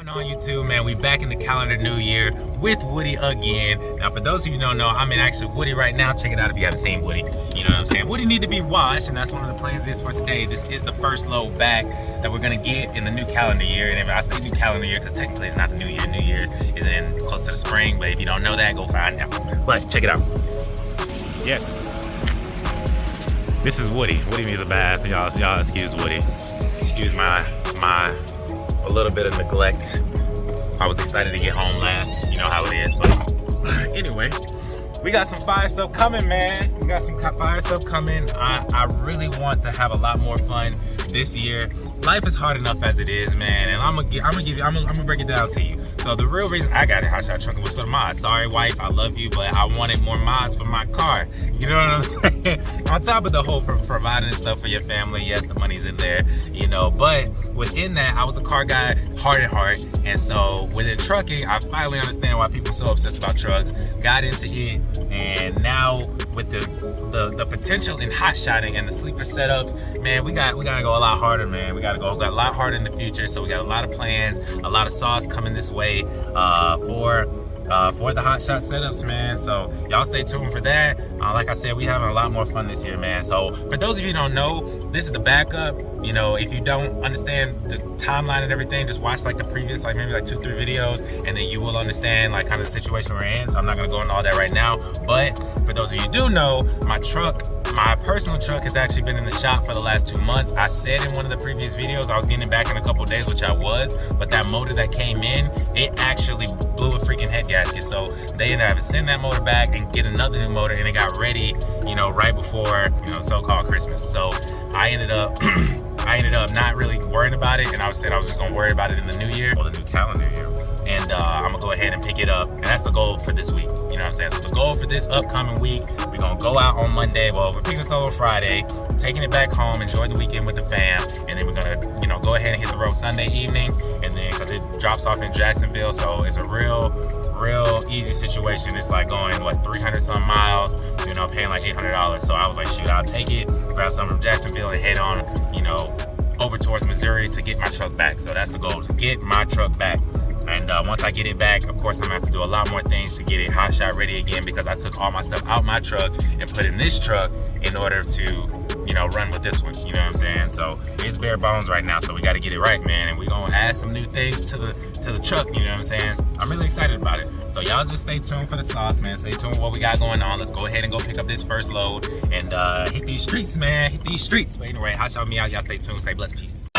going on YouTube, man? We back in the calendar new year with Woody again. Now for those of you who don't know, I'm in actually Woody right now. Check it out if you haven't seen Woody. You know what I'm saying? Woody need to be washed, and that's one of the plans is for today. This is the first load back that we're gonna get in the new calendar year. And I say new calendar year because technically it's not the new year. New year is in close to the spring, but if you don't know that, go find out. But check it out. Yes. This is Woody. Woody needs a bath. Y'all excuse Woody. Excuse my a little bit of neglect. I was excited to get home last, you know how it is, but anyway, we got some fire stuff coming, man. We got some fire stuff coming. I really want to have a lot more fun this year. Life is hard enough as it is, man, and I'm gonna break it down to you. So the real reason I got a Hotshot truck was for the mods. Sorry, wife, I love you, but I wanted more mods for my car. You know what I'm saying? On top of the whole providing stuff for your family, yes, the money's in there, you know, but within that, I was a car guy, heart at heart, and so within trucking, I finally understand why people are so obsessed about trucks. Got into it, and now with the potential in hotshotting and the sleeper setups, man, we gotta go a lot harder, man. We got a lot harder in the future. So we got a lot of plans, a lot of sauce coming this way for the Hotshot setups, man. So y'all stay tuned for that. Like I said, we having a lot more fun this year, man. So for those of you who don't know, this is the backup. You know, if you don't understand the timeline and everything, just watch like the previous, like maybe like 2-3 videos, and then you will understand like kind of the situation we're in. So I'm not gonna go into all that right now. But for those of you who do know, my personal truck has actually been in the shop for the last 2 months. I said in one of the previous videos I was getting it back in a couple days, which I was, but that motor that came in, it actually blew a freaking head gasket. So they ended up having to send that motor back and get another new motor, and it got ready, you know, right before, you know, so-called Christmas. So I ended up not really worrying about it, and I said I was just gonna worry about it in the new year, or the new calendar year. And I'm gonna go ahead and pick it up, and that's the goal for this week. You know what I'm saying? So the goal for this upcoming week, we're gonna go out on Monday. Well, we're picking this up on Friday, taking it back home, enjoy the weekend with the fam, and then we're gonna, you know, go ahead and hit the road Sunday evening, and then because it drops off in Jacksonville, so it's a real easy situation. It's like going 300 some miles, you know, paying like $800. So I was like, shoot, I'll take it, grab something from Jacksonville, and head on, you know, over towards Missouri to get my truck back. So that's the goal, to get my truck back. And once I get it back, of course, I'm gonna have to do a lot more things to get it hot shot ready again, because I took all my stuff out my truck and put in this truck in order to, you know, run with this one. You know what I'm saying? So it's bare bones right now, so we got to get it right, man. And we're gonna add some new things to the truck. You know what I'm saying? I'm really excited about it. So y'all just stay tuned for the sauce, man. Stay tuned for what we got going on. Let's go ahead and go pick up this first load and hit these streets, man. Hit these streets. But anyway, hot shot me out. Y'all stay tuned. Say bless, peace.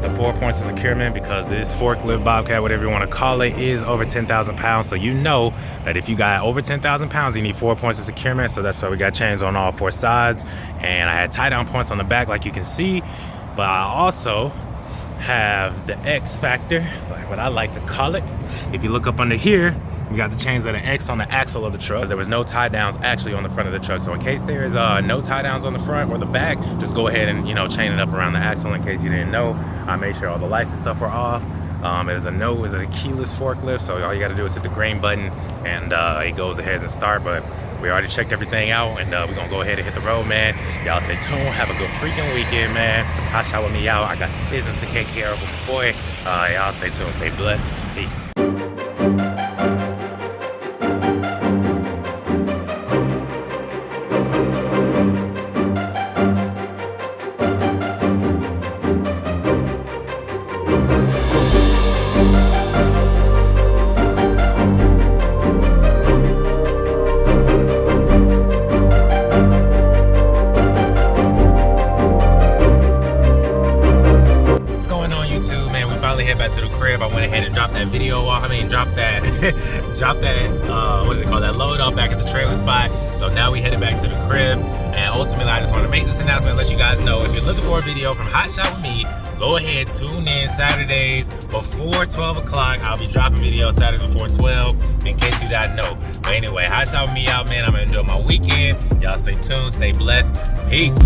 the 4 points of securement because this forklift, bobcat, whatever you want to call it, is over 10,000 pounds. So you know that if you got over 10,000 pounds, you need 4 points of securement. So that's why we got chains on all 4 sides. And I had tie down points on the back like you can see. But I also have the X factor, like what I like to call it. If you look up under here, we got the chains of the X on the axle of the truck. There was no tie downs actually on the front of the truck. So in case there is no tie downs on the front or the back, just go ahead and, you know, chain it up around the axle in case you didn't know. I made sure all the lights and stuff were off. It is a keyless forklift, so all you got to do is hit the green button and it goes ahead and start. But we already checked everything out, and we're gonna go ahead and hit the road, man. Y'all stay tuned. Have a good freaking weekend, man. Hotshot with me out. I got some business to take care of with my boy. Y'all stay tuned. Stay blessed. Peace. Head back to the crib. I went ahead and dropped that video off. Dropped that what is it called? That load off back at the trailer spot. So now we headed back to the crib. And ultimately, I just want to make this announcement and let you guys know, if you're looking for a video from Hotshot with me, go ahead, tune in Saturdays before 12 o'clock. I'll be dropping videos Saturdays before 12, in case you didn't know. But anyway, Hotshot with me out, man. I'm gonna enjoy my weekend. Y'all stay tuned, stay blessed. Peace.